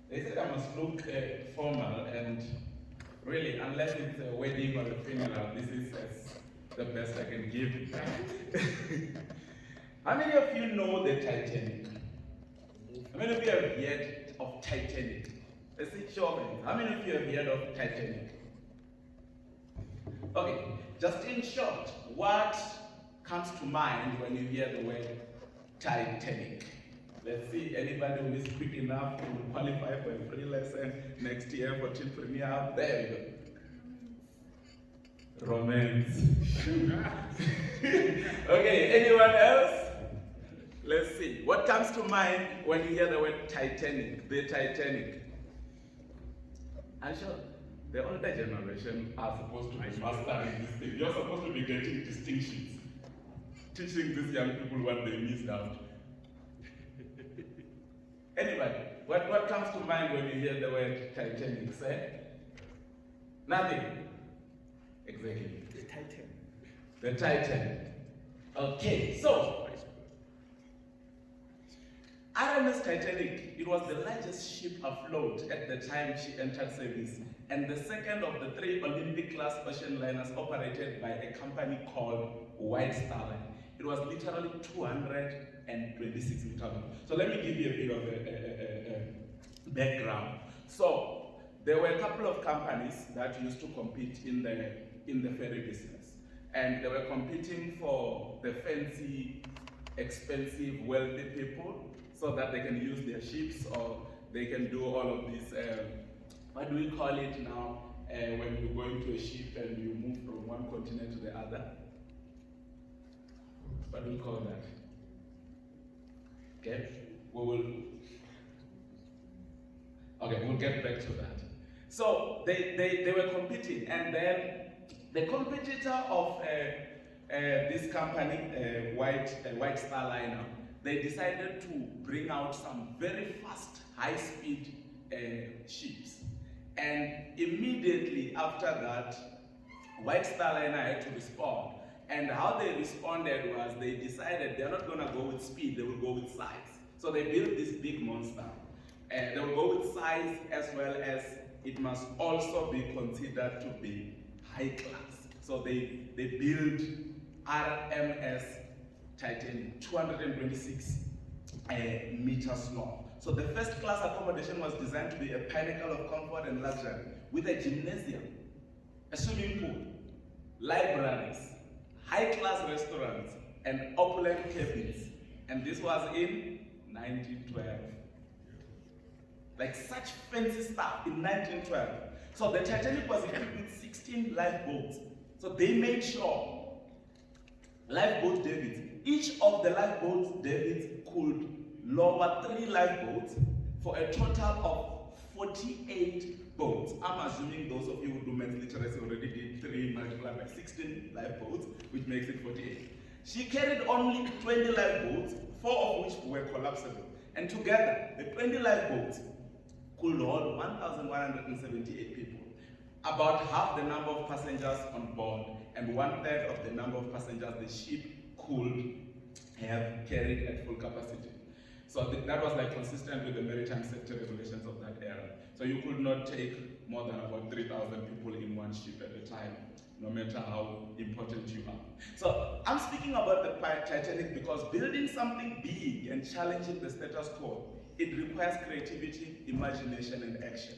They said I must look formal, and really, unless it's a wedding or a funeral, this is the best I can give. How many of you know the Titanic? How many of you have heard of Titanic? Let's see, show of hands. How many of you have heard of Titanic? Okay, just in short, what comes to mind when you hear the word Titanic? Let's see, anybody who is quick enough to qualify for a free lesson next year for TeenpreneurHub? There we go. Romance. Okay, anyone else? Let's see. What comes to mind when you hear the word Titanic? The Titanic. I'm sure the older generation are supposed to be mastering this thing. You're supposed to be getting distinctions, teaching these young people what they missed out. Anybody, what comes to mind when you hear the word Titanic? Say? Nothing. Exactly. The Titan. The Titan. Okay, so RMS Titanic, it was the largest ship afloat at the time she entered service, and the second of the 3 Olympic-class ocean liners operated by a company called White Star Line. It was literally 226 meters long. So let me give you a bit of a background. So there were a couple of companies that used to compete in the ferry business, and they were competing for the fancy, expensive, wealthy people, so that they can use their ships, or they can do all of this, what do we call it now, when you go into a ship and you move from one continent to the other? What do we call that? Okay, we'll get back to that. So they were competing, and then the competitor of this company, White Star Liner, they decided to bring out some very fast, high-speed ships. And immediately after that, White Star Liner had to respond. And how they responded was they decided they're not going to go with speed, they will go with size. So they built this big monster. And they will go with size, as well as it must also be considered to be high class. So they built RMS Titanic, 226 meters long. So the first class accommodation was designed to be a pinnacle of comfort and luxury, with a gymnasium, a swimming pool, libraries, high-class restaurants, and opulent cabins. And this was in 1912. Like such fancy stuff in 1912. So the Titanic was equipped with 16 lifeboats. So they made sure lifeboat Davids. Each of the lifeboats Davids could lower 3 lifeboats for a total of 48 boats. I'm assuming those of you who do men's literacy already did 3 multiplied by 16 lifeboats, which makes it 48. She carried only 20 lifeboats, 4 of which were collapsible. And together, the 20 lifeboats could hold 1,178 people, about half the number of passengers on board, and 1/3 of the number of passengers the ship could have carried at full capacity. So that was like consistent with the maritime safety regulations of that era. So you could not take more than about 3,000 people in one ship at a time, no matter how important you are. So I'm speaking about the Titanic because building something big and challenging the status quo, it requires creativity, imagination, and action.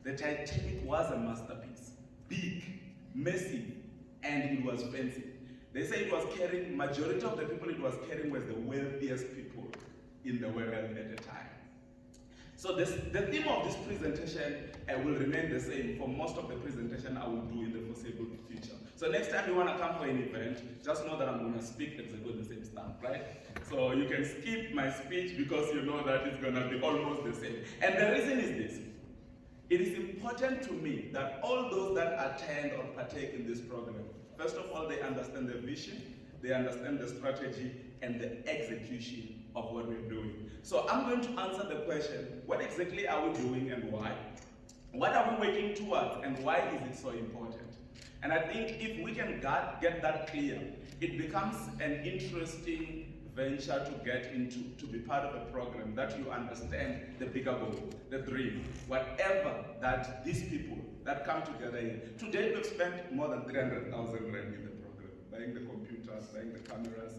The Titanic was a masterpiece. Big, massive, and it was fancy. They say it was carrying, majority of the people it was carrying was the wealthiest people in the world at the time. So the theme of this presentation will remain the same for most of the presentation I will do in the foreseeable future. So next time you want to come for an event, just know that I'm going to speak exactly the same stuff, right? So you can skip my speech because you know that it's going to be almost the same. And the reason is this. It is important to me that all those that attend or partake in this program, first of all, they understand the vision, they understand the strategy, and the execution of what we're doing. So I'm going to answer the question, what exactly are we doing and why? What are we working towards and why is it so important? And I think if we can get that clear, it becomes an interesting venture to get into, to be part of a program that you understand the bigger goal, the dream, whatever that these people that come together here. Today we've spent more than 300,000 rand in the program, buying the computers, buying the cameras,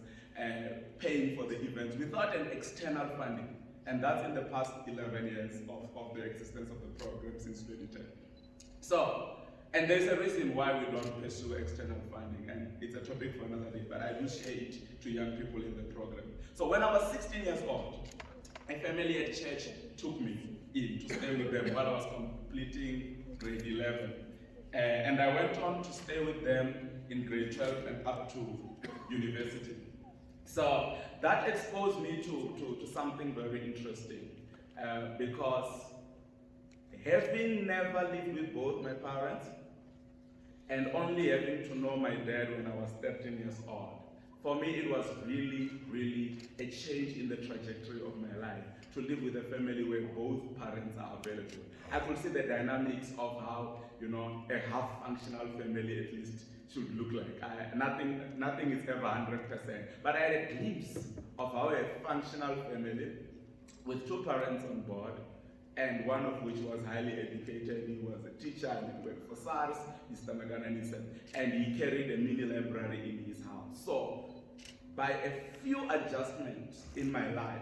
paying for the events without an external funding. And that's in the past 11 years of the existence of the program since 2010. So, and there's a reason why we don't pursue external funding, and it's a topic for another day, but I do share it to young people in the program. So when I was 16 years old, a family at church took me in to stay with them while I was completing grade 11. And I went on to stay with them in grade 12 and up to university. So that exposed me to something very interesting, because having never lived with both my parents and only having to know my dad when I was 13 years old, for me it was really, really a change in the trajectory of my life, to live with a family where both parents are available. I could see the dynamics of how, you know, a half-functional family at least should look like. Nothing is ever 100%, but I had a glimpse of how a functional family with two parents on board, and one of which was highly educated. He was a teacher and he worked for SARS, Mr. Magananisa, and he carried a mini library in his house. So, by a few adjustments in my life,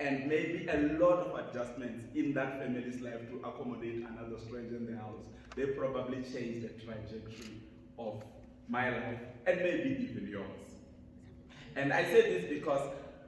and maybe a lot of adjustments in that family's life to accommodate another stranger in the house, they probably changed the trajectory of my life, and maybe even yours. And I say this because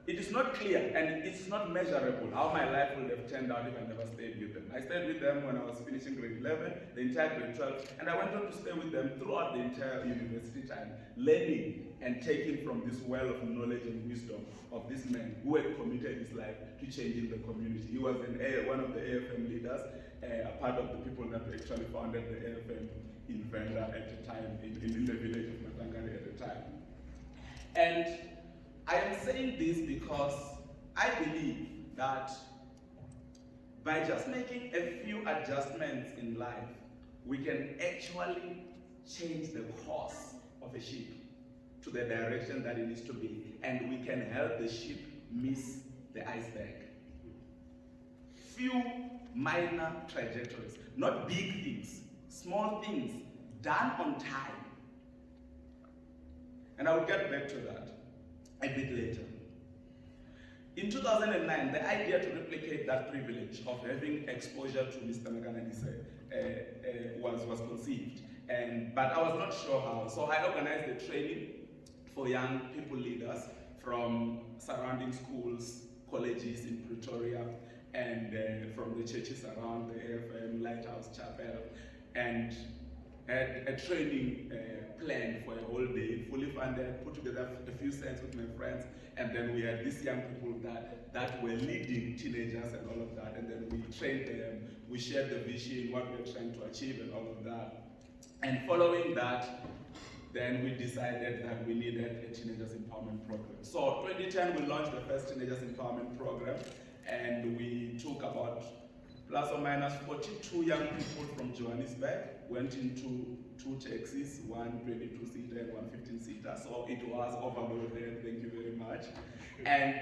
it is not clear and it's not measurable how my life would have turned out if I never stayed with them. I stayed with them when I was finishing grade 11, the entire grade 12, and I went on to stay with them throughout the entire university time, learning and taking from this well of knowledge and wisdom of this man who had committed his life to changing the community. He was one of the AFM leaders, a part of the people that actually founded the AFM in Venda at the time, in the village of Matangari at the time. And I am saying this because I believe that by just making a few adjustments in life, we can actually change the course of a ship to the direction that it needs to be, and we can help the ship miss the iceberg. Few minor trajectories, not big things, small things done on time. And I will get back to that a bit later. In 2009, the idea to replicate that privilege of having exposure to Mr. Magananise was conceived, but I was not sure how. So I organized a training for young people leaders from surrounding schools, colleges in Pretoria, and from the churches around the AFM, Lighthouse Chapel, and had a training plan for a whole day, fully funded, put together a few cents with my friends, and then we had these young people that were leading teenagers and all of that, and then we trained them, we shared the vision, what we were trying to achieve and all of that. And following that, then we decided that we needed a Teenagers Empowerment Program. So 2010, we launched the first Teenagers Empowerment Program, and we took about plus or minus 42 young people from Johannesburg, went into 2 taxis, one 22-seater and one 15-seater. So it was overloaded, thank you very much. And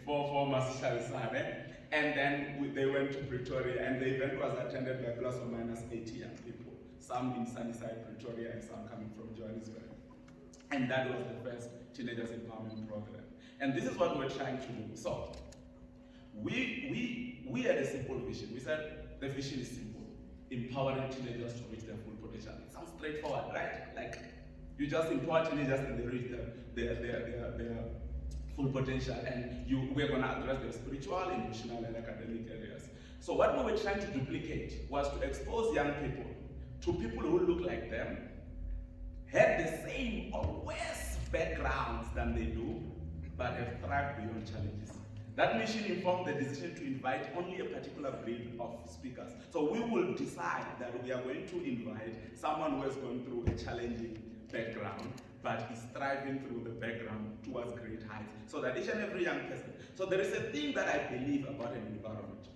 for Masishalisane. And then they went to Pretoria, and the event was attended by plus or minus 80 young people, some in Sunnyside, Pretoria, and some coming from Johannesburg. And that was the first Teenagers Empowerment Program. And this is what we're trying to do. So, we had a simple vision. We said the vision is simple: empowering teenagers to reach their full potential. It sounds straightforward, right? Like you just empower teenagers and they reach their full potential, and we're going to address their spiritual, emotional, and academic areas. So what we were trying to duplicate was to expose young people to people who look like them, had the same or worse backgrounds than they do, but have thrived beyond challenges. That mission informed the decision to invite only a particular breed of speakers. So we will decide that we are going to invite someone who has gone through a challenging background, but is thriving through the background towards great heights, so that each and every young person. So there is a thing that I believe about an environment.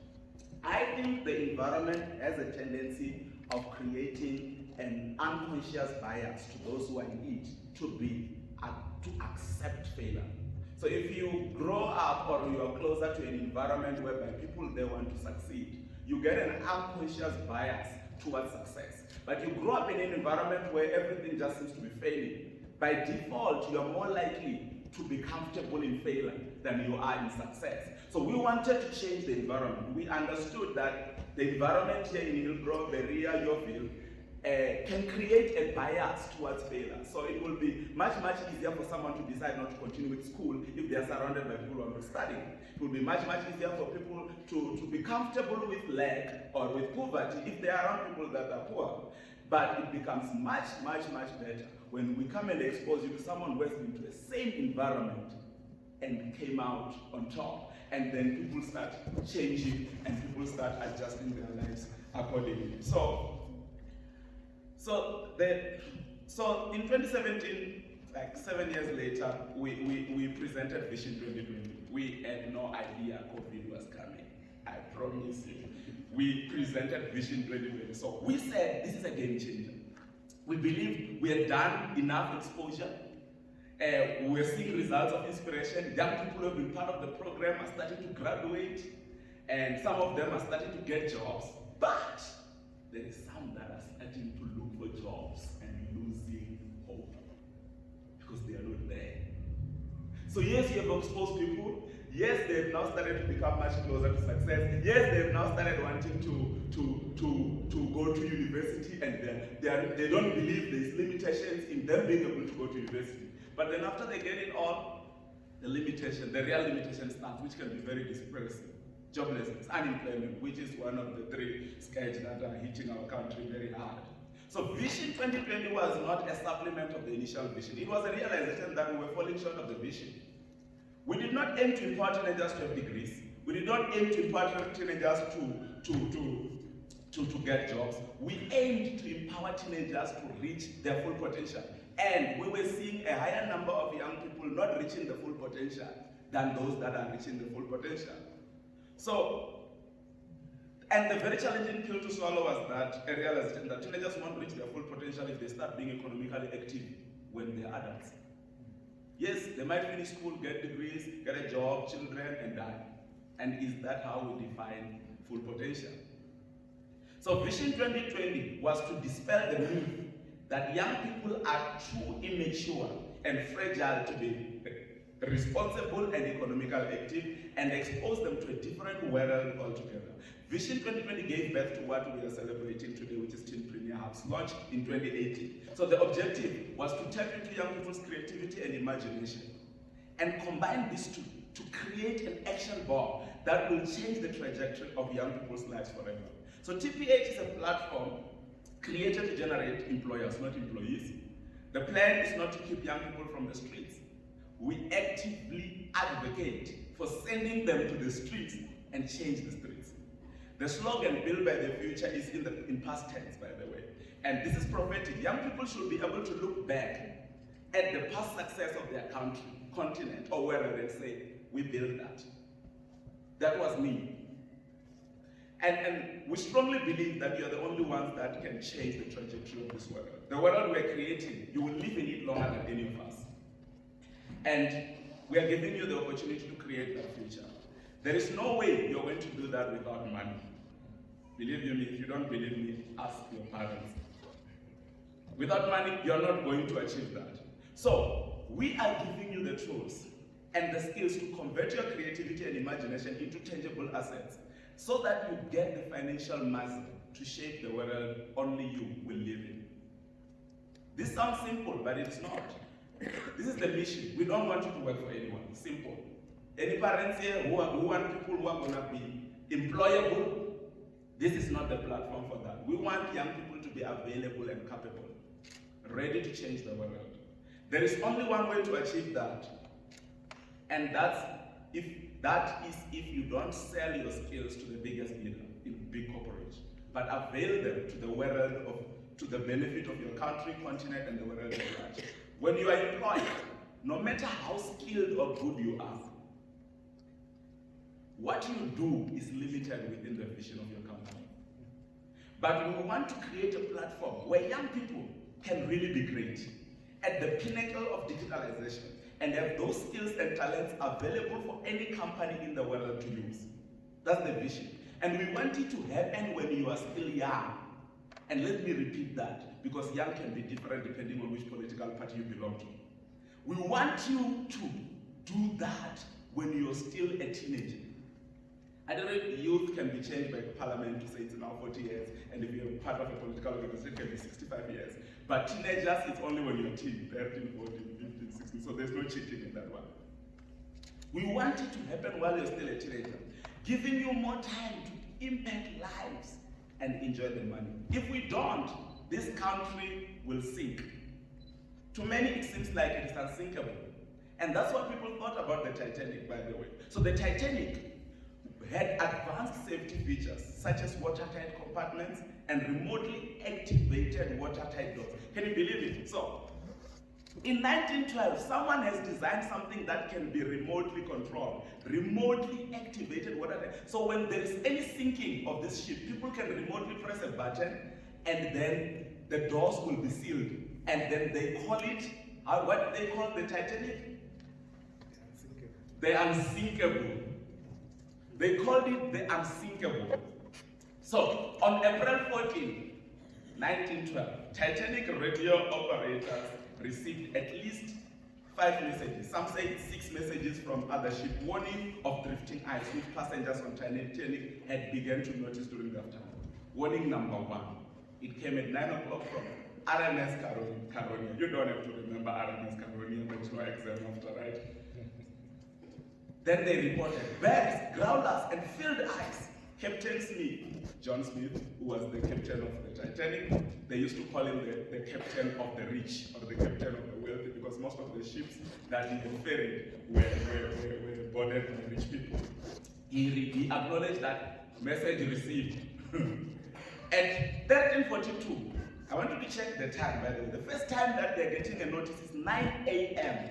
I think the environment has a tendency of creating an unconscious bias to those who are in it to accept failure. So if you grow up or you are closer to an environment whereby people they want to succeed, you get an unconscious bias towards success. But you grow up in an environment where everything just seems to be failing. By default, you are more likely to be comfortable in failure than you are in success. So we wanted to change the environment. We understood that the environment here in Hillbrow, Berea, Yeoville, can create a bias towards failure. So it will be much easier for someone to decide not to continue with school if they are surrounded by people who are not studying. It will be much easier for people to be comfortable with lack or with poverty if they are around people that are poor. But it becomes much better when we come and expose you to someone who has been to the same environment and came out on top. And then people start changing and people start adjusting their lives accordingly. So in 2017, like 7 years later, we presented Vision 2020. We had no idea COVID was coming. I promise you. We presented Vision 2020. So we said this is a game changer. We believe we had done enough exposure. We were seeing results of inspiration. Young people who have been part of the program are starting to graduate, and some of them are starting to get jobs. But there is some that are starting to look for jobs and losing hope because they are not there. So yes, you have exposed people. Yes, they have now started to become much closer to success. Yes, they have now started wanting to go to university, and they don't believe there's limitations in them being able to go to university. But then after they get it all, the real limitation starts, which can be very depressing. Joblessness, unemployment, which is one of the three scourges that are hitting our country very hard. So Vision 2020 was not a supplement of the initial vision. It was a realization that we were falling short of the vision. We did not aim to empower teenagers to have degrees. We did not aim to empower teenagers to get jobs. We aimed to empower teenagers to reach their full potential. And we were seeing a higher number of young people not reaching the full potential than those that are reaching the full potential. So, and the very challenging pill to swallow was that a realization that teenagers won't reach their full potential if they start being economically active when they're adults. Yes, they might finish school, get degrees, get a job, children, and die. And is that how we define full potential? So Vision 2020 was to dispel the myth that young people are too immature and fragile to be responsible and economically active, and expose them to a different world altogether. Vision 2020 gave birth to what we are celebrating today, which is TeenpreneurHub, launched in 2018. So the objective was to tap into young people's creativity and imagination, and combine these two to create an action bomb that will change the trajectory of young people's lives forever. So TPH is a platform created to generate employers, not employees. The plan is not to keep young people from the streets. We actively advocate for sending them to the streets and change the streets. The slogan, Build by the Future, is in past tense, by the way. And this is prophetic. Young people should be able to look back at the past success of their country, continent, or wherever they say, we built that. That was me. And we strongly believe that you are the only ones that can change the trajectory of this world. The world we're creating, you will live in it longer than any of us. And we are giving you the opportunity to create that future. There is no way you're going to do that without money. Believe you me, if you don't believe me, ask your parents. Without money, you're not going to achieve that. So, we are giving you the tools and the skills to convert your creativity and imagination into tangible assets, so that you get the financial muscle to shape the world only you will live in. This sounds simple, but it's not. This is the mission. We don't want you to work for anyone. Simple. Any parents here who want people who are going to be employable, this is not the platform for that. We want young people to be available and capable, ready to change the world. There is only one way to achieve that, and that's if you don't sell your skills to the biggest leader in big corporations, but avail them to the world to the benefit of your country, continent, and the world at large. When you are employed, no matter how skilled or good you are, what you do is limited within the vision of your company. But we want to create a platform where young people can really be great, at the pinnacle of digitalization, and have those skills and talents available for any company in the world to use. That's the vision. And we want it to happen when you are still young. And let me repeat that, because young can be different depending on which political party you belong to. We want you to do that when you're still a teenager. I don't know if youth can be changed by parliament to say it's now 40 years, and if you're part of a political organization, it can be 65 years. But teenagers, it's only when you're teen, 13, 14, 15, 16, so there's no cheating in that one. We want it to happen while you're still a teenager, giving you more time to impact lives and enjoy the money. If we don't, this country will sink. To many, it seems like it is unsinkable. And that's what people thought about the Titanic, by the way. So the Titanic had advanced safety features, such as watertight compartments and remotely activated watertight doors. Can you believe it? So, in 1912, someone has designed something that can be remotely controlled, remotely activated watertight. So when there is any sinking of this ship, people can remotely press a button, and then the doors will be sealed. And then they call it, what do they call the Titanic? The Unsinkable. They called it the Unsinkable. So, on April 14, 1912, Titanic radio operators received at least 5 messages. Some say 6 messages from other ships, warning of drifting ice, which passengers on Titanic had begun to notice during the afternoon. Warning number 1. It came at 9 o'clock from RMS Caronia. You don't have to remember RMS Caronia, there's no exam after, right? Then they reported bergs, growlers, and filled ice. Captain Smith, John Smith, who was the captain of the Titanic, they used to call him the captain of the rich, or the captain of the wealthy, because most of the ships that he had ferried were boarded by rich people. He acknowledged that message received. At 1342, I want you to check the time, by the way. The first time that they're getting a notice is 9 a.m.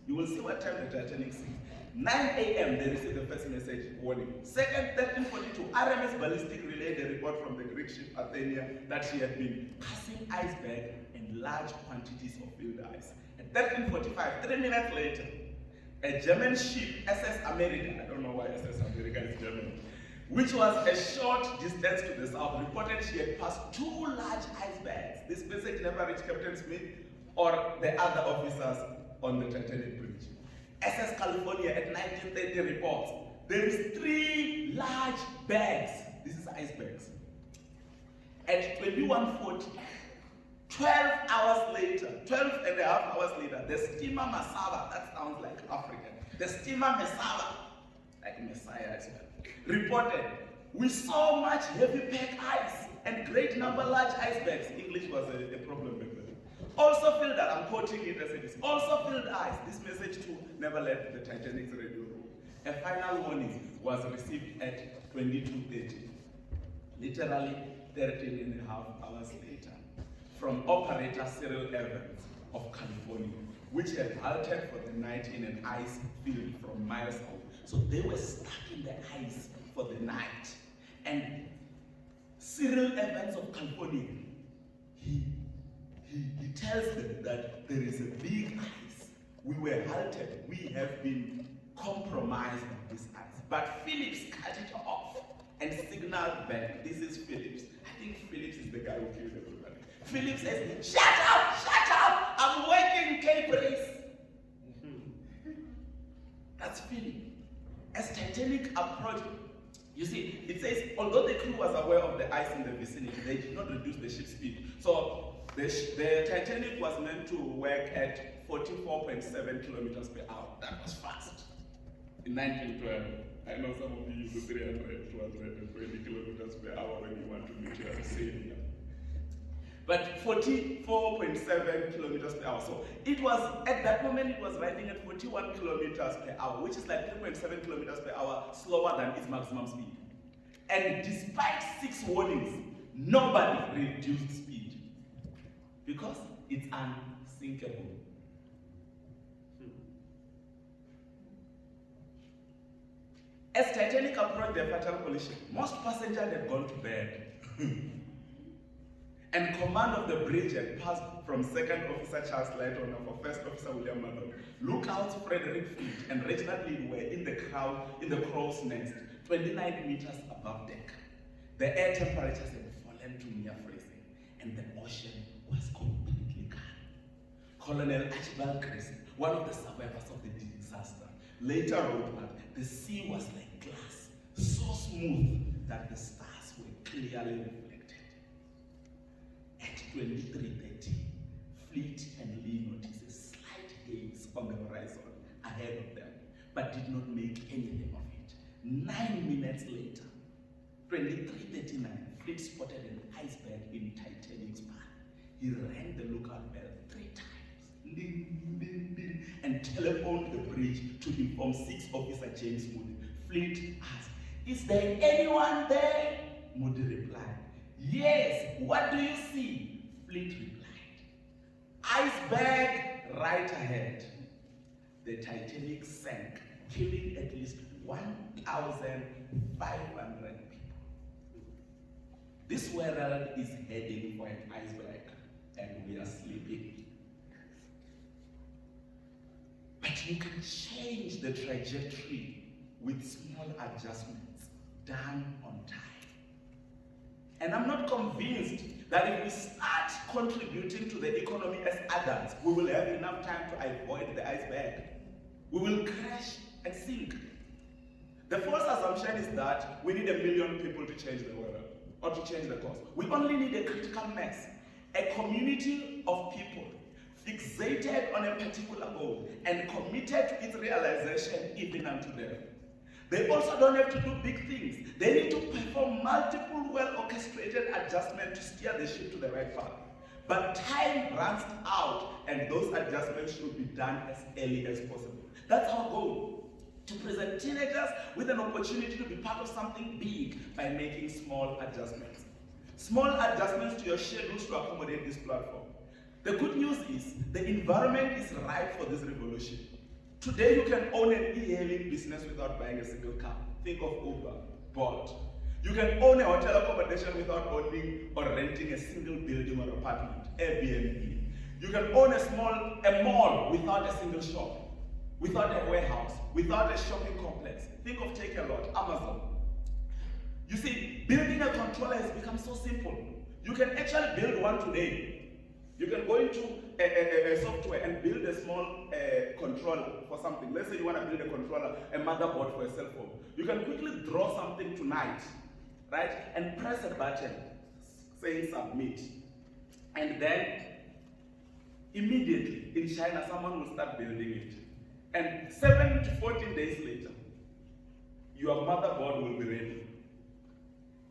You will see what time the Titanic sinks. 9 a.m. they received the first message warning. Second, 1342, RMS Ballistic relayed a report from the Greek ship Athenia that she had been passing iceberg and large quantities of filled ice. At 1345, 3 minutes later, a German ship, SS America, I don't know why SS America is German, which was a short distance to the south, reported she had passed 2 large icebergs. This message never reached Captain Smith or the other officers on the Titanic bridge. SS California at 1930 reports, there is 3 large bags. This is icebergs. At 2140, 12 hours later, 12 and a half hours later, the steamer Masaba, that sounds like African, the steamer Masaba, like Messiah as well, reported, we saw much heavy pack ice and great number large icebergs. English was a problem back then. Also filled ice, I'm quoting it as it is, also filled ice. This message too never left the Titanic's radio room. A final warning was received at 22:30, literally 13 and a half hours later, from operator Cyril Evans of California, which had halted for the night in an ice field from miles away. So they were stuck in the ice for the night. And Cyril Evans of California, he tells them that there is a big ice. We were halted. We have been compromised by this ice. But Phillips cut it off and signaled back. This is Phillips. I think Phillips is the guy who killed everybody. Phillips says, shut up, I'm working Cape Race. That's Phillips. As Titanic approached, you see, it says, although the crew was aware of the ice in the vicinity, they did not reduce the ship's speed. So the Titanic was meant to work at 44.7 kilometers per hour. That was fast. In 1912, I know some of you use 300, 220 kilometers per hour when you want to meet your savior. But 44.7 kilometers per hour. So it was, at that moment, it was riding at 41 kilometers per hour, which is like 3.7 kilometers per hour slower than its maximum speed. And despite 6 warnings, nobody reduced speed because it's unsinkable. As Titanic approached the fatal collision, most passengers had gone to bed. And command of the bridge had passed from Second Officer Charles Lightoner for First Officer William Malone. Lookouts Frederick Fleet and Reginald Lee were in the crow's nest, 29 meters above deck. The air temperatures had fallen to near freezing, and the ocean was completely calm. Colonel Archibald Chris, one of the survivors of the disaster, later wrote that the sea was like glass, so smooth that the stars were clearly reflected. At 23:30, Fleet and Lee noticed a slight haze on the horizon ahead of them, but did not make anything of it. 9 minutes later, 23:39, Fleet spotted an iceberg in Titanic's path. He rang the lookout bell 3 times, ding, ding, ding, and telephoned the bridge to inform 6th Officer James Moody. Fleet asked, "Is there anyone there?" Moody replied, "Yes, what do you see?" Fleet replied, "Iceberg right ahead." The Titanic sank, killing at least 1,500 people. This world is heading for an iceberg, and we are sleeping. But you can change the trajectory with small adjustments done on time. And I'm not convinced that if we start contributing to the economy as adults, we will have enough time to avoid the iceberg. We will crash and sink. The false assumption is that we need 1 million people to change the world or to change the course. We only need a critical mass, a community of people fixated on a particular goal and committed to its realization even unto death. They also don't have to do big things. They need to perform multiple well-orchestrated adjustments to steer the ship to the right path. But time runs out, and those adjustments should be done as early as possible. That's our goal, to present teenagers with an opportunity to be part of something big by making small adjustments. Small adjustments to your schedules to accommodate this platform. The good news is the environment is ripe for this revolution. Today you can own an e-hailing business without buying a single car. Think of Uber, Bolt. You can own a hotel accommodation without owning or renting a single building or apartment, Airbnb. You can own a mall without a single shop, without a warehouse, without a shopping complex. Think of Take-A-Lot, Amazon. You see, building a controller has become so simple. You can actually build one today. You can go into a software and build a small controller for something. Let's say you want to build a controller, a motherboard for a cell phone. You can quickly draw something tonight, right? And press a button saying submit. And then immediately in China, someone will start building it. And 7 to 14 days later, your motherboard will be ready.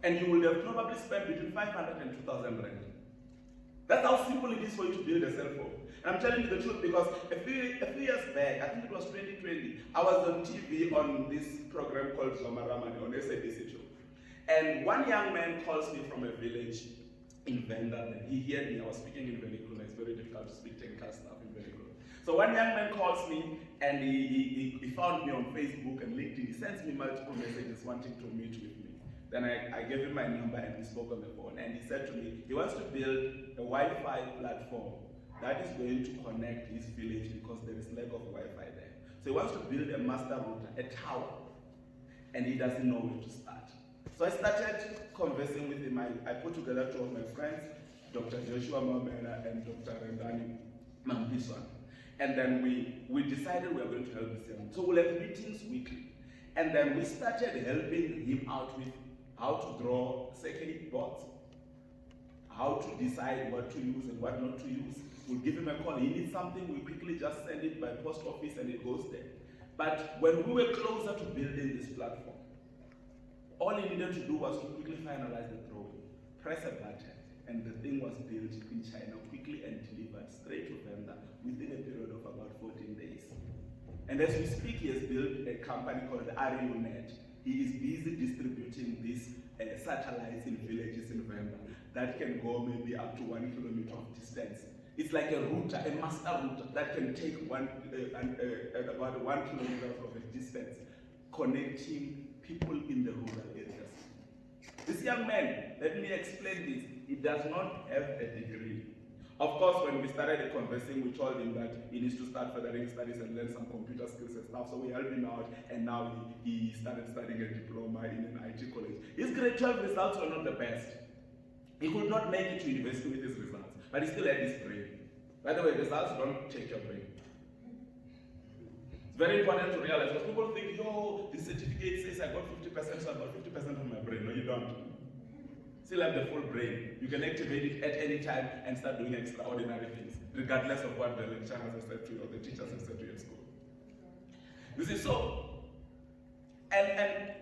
And you will have probably spent between 500 and 2,000 rand. That's how simple it is for you to build a cell phone. And I'm telling you the truth because a few years back, I think it was 2020, I was on TV on this program called Zomaramani on SABC2. And one young man calls me from a village in Venda. He heard me, I was speaking in vernacular. It's very difficult to speak technical stuff in vernacular. So one young man calls me and he found me on Facebook and LinkedIn. He sends me multiple messages wanting to meet with me. Then I gave him my number and we spoke on the phone. And he said to me, he wants to build a Wi-Fi platform that is going to connect his village because there is lack of Wi-Fi there. So he wants to build a master router, a tower, and he doesn't know where to start. So I started conversing with him. I put together 2 of my friends, Dr. Joshua Mabena and Dr. Rendani Mampiswan. And then we decided we were going to help this young. So we'll have meetings weekly. And then we started helping him out with how to draw circuit boards, how to decide what to use and what not to use. We'll give him a call. He needs something, we quickly just send it by post office and it goes there. But when we were closer to building this platform, all he needed to do was to quickly finalize the drawing, press a button, and the thing was built in China quickly and delivered straight to vendor within a period of about 14 days. And as we speak, he has built a company called RUNet. He is busy distributing these satellites in villages in Venda that can go maybe up to 1 kilometer of distance. It's like a router, a master router that can take about 1 kilometer of a distance, connecting people in the rural areas. This This young man, let me explain this, he does not have a degree. Of course, when we started conversing, we told him that he needs to start furthering studies and learn some computer skills and stuff, so we helped him out, and now he started studying a diploma in an IT college. His grade 12 results were not the best. He could not make it to university with his results, but he still had his brain. By the way, results don't take your brain. It's very important to realize, because people think, yo, this certificate says I got 50%, so I got 50% of my brain. No, you don't. Still have the full brain. You can activate it at any time and start doing extraordinary things, regardless of what the lecturers have said to you or the teachers have said to you at school. You see, so, and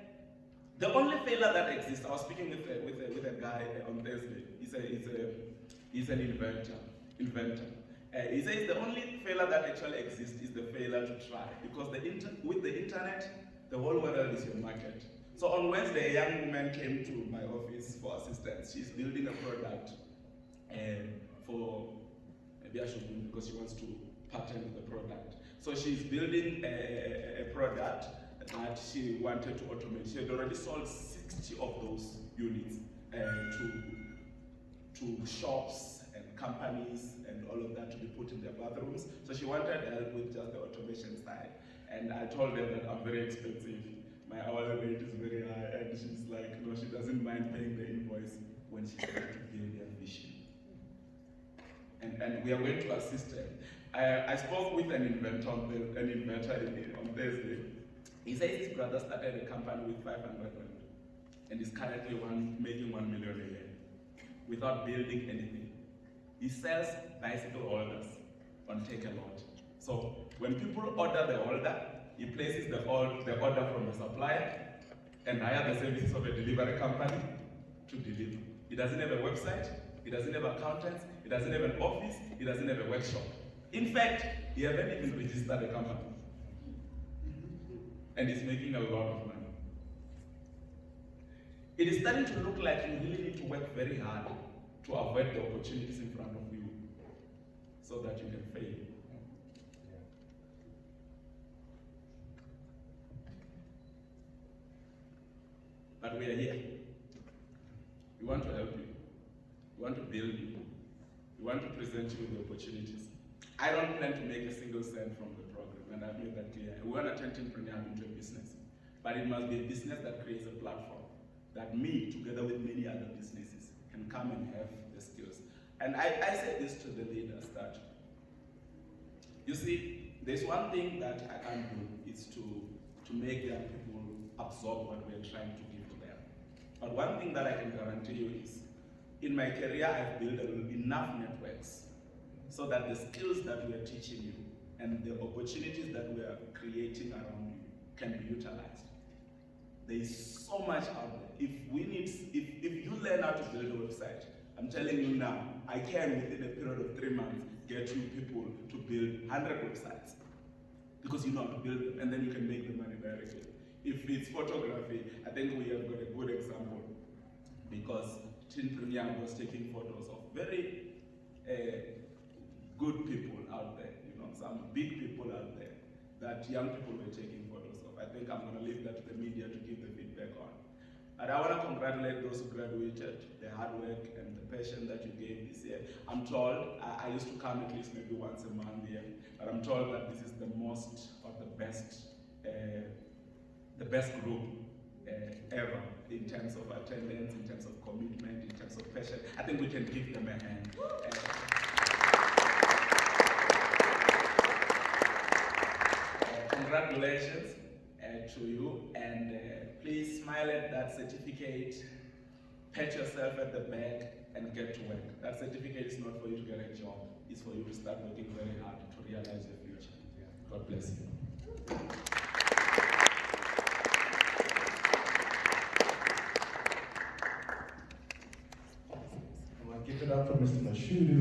the only failure that exists, I was speaking with a guy on Thursday. He's an inventor. He says the only failure that actually exists is the failure to try, because with the internet, the whole world is your market. So on Wednesday, a young woman came to my office for assistance. She's building a product for maybe I should do, because she wants to patent the product. So she's building a product that she wanted to automate. She had already sold 60 of those units to shops and companies and all of that to be put in their bathrooms. So she wanted help with just the automation side. And I told her that I'm very expensive. My hourly rate is very high, and she's like, no, she doesn't mind paying the invoice when she's trying to build their vision. And we are going to assist her. I spoke with an inventor on Thursday. He says his brother started a company with 500 rand and is currently making 1 million a year without building anything. He sells bicycle holders on Take a Lot. So when people order the holder, he places the order from the supplier and hire the services of a delivery company to deliver. He doesn't have a website, he doesn't have accountants, he doesn't have an office, he doesn't have a workshop. In fact, he hasn't even registered a company. And he's making a lot of money. It is starting to look like you really need to work very hard to avoid the opportunities in front of you so that you can fail. But we are here. We want to help you. We want to build you. We want to present you with the opportunities. I don't plan to make a single cent from the program, and I've made that clear. We want to turn TeenpreneurHub into a business. But it must be a business that creates a platform that me, together with many other businesses, can come and have the skills. And I say this to the leaders that, you see, there's one thing that I can do is to make young people absorb what we're trying to give to them. But one thing that I can guarantee you is, in my career, I've built enough networks so that the skills that we are teaching you and the opportunities that we are creating around you can be utilized. There is so much out there. If you learn how to build a website, I'm telling you now, I can, within a period of 3 months, get you people to build 100 websites. Because you know how to build them, and then you can make the money directly. If it's photography, I think we have got a good example, because TeenpreneurHub was taking photos of very good people out there, some big people out there that young people were taking photos of. I think I'm going to leave that to the media to give the feedback on. But I want to congratulate those who graduated, the hard work and the passion that you gave this year. I'm told, I used to come at least maybe once a month here, but I'm told that this is the most or the best group ever in terms of attendance, in terms of commitment, in terms of passion. I think we can give them a hand. Congratulations to you, and please smile at that certificate, pat yourself at the back, and get to work. That certificate is not for you to get a job, it's for you to start working very hard to realize your future. God bless you. I want to give it up for Mr. Mashudu.